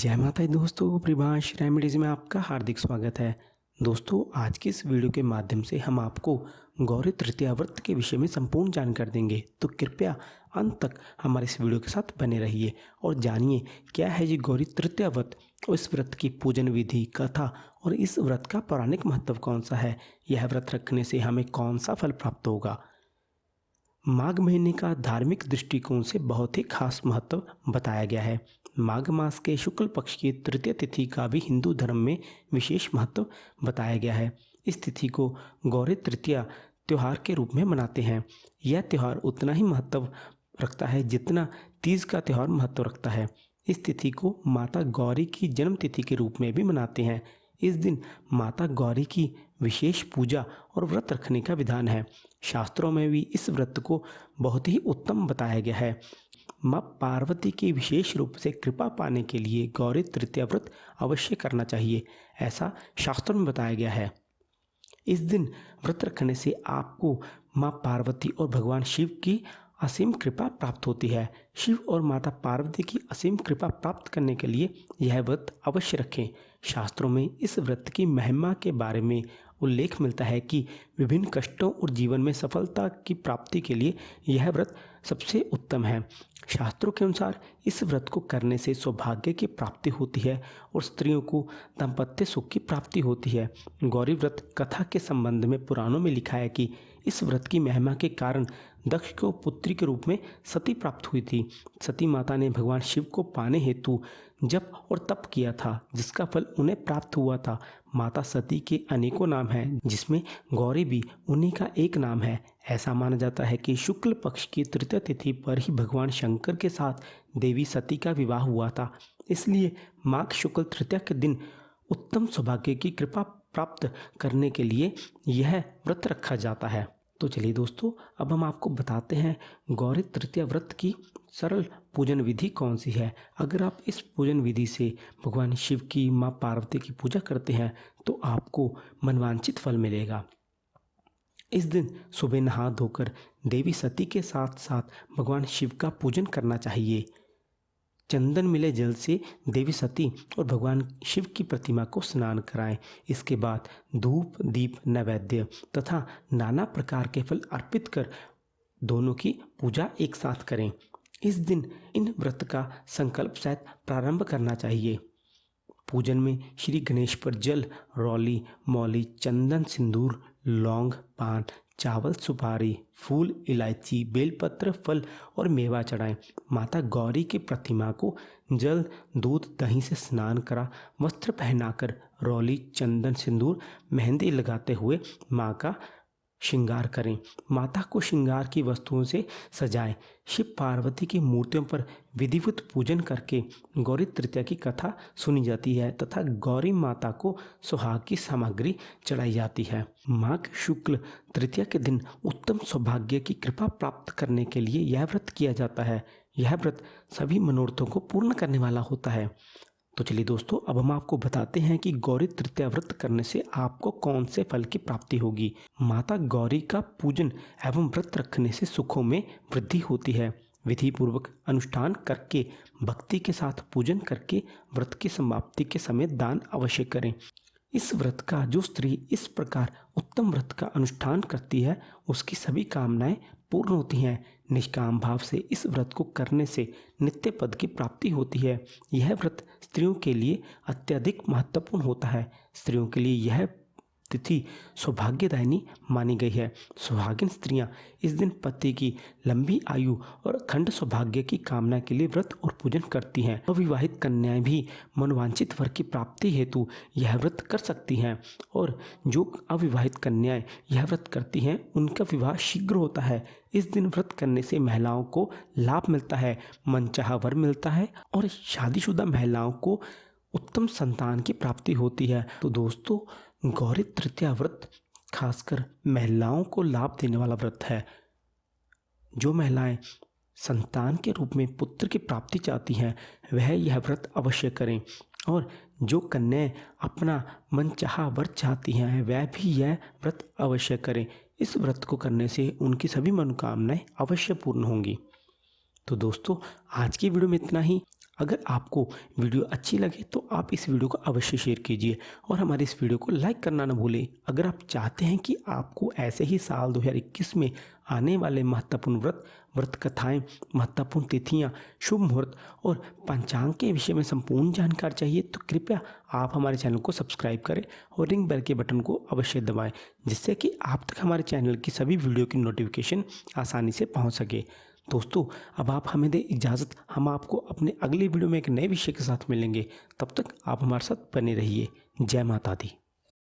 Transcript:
जय माता दी दोस्तों, प्रभाष रेमेडीज़ में आपका हार्दिक स्वागत है। दोस्तों, आज की इस वीडियो के माध्यम से हम आपको गौरी तृतीया व्रत के विषय में संपूर्ण जानकारी देंगे, तो कृपया अंत तक हमारे इस वीडियो के साथ बने रहिए और जानिए क्या है ये गौरी तृतीया व्रत और इस व्रत की पूजन विधि, कथा और इस व्रत का पौराणिक महत्व कौन सा है। यह व्रत रखने से हमें कौन सा फल प्राप्त होगा। माघ महीने का धार्मिक दृष्टिकोण से बहुत ही खास महत्व बताया गया है। माघ मास के शुक्ल पक्ष की तृतीय तिथि का भी हिंदू धर्म में विशेष महत्व बताया गया है। इस तिथि को गौरी तृतीया त्यौहार के रूप में मनाते हैं। यह त्यौहार उतना ही महत्व रखता है जितना तीज का त्यौहार महत्व रखता है। इस तिथि को माता गौरी की जन्म तिथि के रूप में भी मनाते हैं। इस दिन माता गौरी की विशेष पूजा और व्रत रखने का विधान है। शास्त्रों में भी इस व्रत को बहुत ही उत्तम बताया गया है। माँ पार्वती की विशेष रूप से कृपा पाने के लिए गौरी तृतीया व्रत अवश्य करना चाहिए, ऐसा शास्त्रों में बताया गया है। इस दिन व्रत रखने से आपको माँ पार्वती और भगवान शिव की असीम कृपा प्राप्त होती है। शिव और माता पार्वती की असीम कृपा प्राप्त करने के लिए यह व्रत अवश्य रखें। शास्त्रों में इस व्रत की महिमा के बारे में उल्लेख मिलता है कि विभिन्न कष्टों और जीवन में सफलता की प्राप्ति के लिए यह व्रत सबसे उत्तम है। शास्त्रों के अनुसार इस व्रत को करने से सौभाग्य की प्राप्ति होती है और स्त्रियों को दाम्पत्य सुख की प्राप्ति होती है। गौरी व्रत कथा के संबंध में पुराणों में लिखा है कि इस व्रत की महिमा के कारण दक्ष को पुत्री के रूप में सती प्राप्त हुई थी। सती माता ने भगवान शिव को पाने हेतु जप और तप किया था, जिसका फल उन्हें प्राप्त हुआ था। माता सती के अनेकों नाम हैं, जिसमें गौरी भी उन्हीं का एक नाम है। ऐसा माना जाता है कि शुक्ल पक्ष की तृतीय तिथि पर ही भगवान शंकर के साथ देवी सती का विवाह हुआ था। इसलिए माघ शुक्ल तृतीया के दिन उत्तम सौभाग्य की कृपा प्राप्त करने के लिए यह व्रत रखा जाता है। तो चलिए दोस्तों, अब हम आपको बताते हैं गौरी तृतीया व्रत की सरल पूजन विधि कौन सी है। अगर आप इस पूजन विधि से भगवान शिव की, माँ पार्वती की पूजा करते हैं तो आपको मनवांछित फल मिलेगा। इस दिन सुबह नहा धोकर देवी सती के साथ साथ भगवान शिव का पूजन करना चाहिए। चंदन मिले जल से देवी सती और भगवान शिव की प्रतिमा को स्नान कराएं। इसके बाद धूप, दीप, नैवेद्य तथा नाना प्रकार के फल अर्पित कर दोनों की पूजा एक साथ करें। इस दिन इन व्रत का संकल्प सहित प्रारंभ करना चाहिए। पूजन में श्री गणेश पर जल, रौली, मौली, चंदन, सिंदूर, लौंग, पान, चावल, सुपारी, फूल, इलायची, बेलपत्र, फल और मेवा चढ़ाएं। माता गौरी की प्रतिमा को जल, दूध, दही से स्नान करा वस्त्र पहनाकर रौली, चंदन, सिंदूर, मेहंदी लगाते हुए माँ का श्रृंगार करें। माता को श्रृंगार की वस्तुओं से सजाएं। शिव पार्वती की मूर्तियों पर विधिवत पूजन करके गौरी तृतीया की कथा सुनी जाती है तथा गौरी माता को सुहाग की सामग्री चढ़ाई जाती है। माघ शुक्ल तृतीया के दिन उत्तम सौभाग्य की कृपा प्राप्त करने के लिए यह व्रत किया जाता है। यह व्रत सभी मनोरथों को पूर्ण करने वाला होता है। तो चलिए दोस्तों, अब हम आपको बताते हैं कि गौरी तृतीया व्रत करने से आपको कौन से फल की प्राप्ति होगी। माता गौरी का पूजन एवं व्रत रखने से सुखों में वृद्धि होती है। विधि पूर्वक अनुष्ठान करके, भक्ति के साथ पूजन करके व्रत की समाप्ति के समय दान अवश्य करें। इस व्रत का जो स्त्री इस प्रकार उत्तम व्रत का अनुष्ठान करती है, उसकी सभी कामनाएं पूर्ण होती हैं। निष्काम भाव से इस व्रत को करने से नित्य पद की प्राप्ति होती है। यह व्रत स्त्रियों के लिए अत्यधिक महत्वपूर्ण होता है। स्त्रियों के लिए यह तिथि सौभाग्यदायिनी मानी गई है। सुहागिन स्त्रियां इस दिन पति की लंबी आयु और अखंड सौभाग्य की कामना के लिए व्रत और पूजन करती हैं। अविवाहित कन्याएं भी मनोवांछित वर की प्राप्ति हेतु यह व्रत कर सकती हैं और जो अविवाहित कन्याएं यह व्रत करती हैं उनका विवाह शीघ्र होता है। इस दिन व्रत करने से महिलाओं को लाभ मिलता है, मनचाहा वर मिलता है और शादीशुदा महिलाओं को उत्तम संतान की प्राप्ति होती है। तो दोस्तों, गौरी तृतीया व्रत खासकर महिलाओं को लाभ देने वाला व्रत है। जो महिलाएं संतान के रूप में पुत्र की प्राप्ति चाहती हैं वह यह व्रत अवश्य करें और जो कन्याएं अपना मनचाहा वर चाहती हैं वह भी यह व्रत अवश्य करें। इस व्रत को करने से उनकी सभी मनोकामनाएं अवश्य पूर्ण होंगी। तो दोस्तों, आज की वीडियो में इतना ही। अगर आपको वीडियो अच्छी लगे तो आप इस वीडियो को अवश्य शेयर कीजिए और हमारे इस वीडियो को लाइक करना ना भूलें। अगर आप चाहते हैं कि आपको ऐसे ही साल 2021 में आने वाले महत्वपूर्ण व्रत कथाएं, महत्वपूर्ण तिथियां, शुभ मुहूर्त और पंचांग के विषय में संपूर्ण जानकारी चाहिए तो कृपया आप हमारे चैनल को सब्सक्राइब करें और रिंग बेल के बटन को अवश्य दबाएं, जिससे कि आप तक हमारे चैनल की सभी वीडियो की नोटिफिकेशन आसानी से पहुंच सके। दोस्तों, अब आप हमें दें इजाज़त, हम आपको अपने अगली वीडियो में एक नए विषय के साथ मिलेंगे। तब तक आप हमारे साथ बने रहिए। जय माता दी।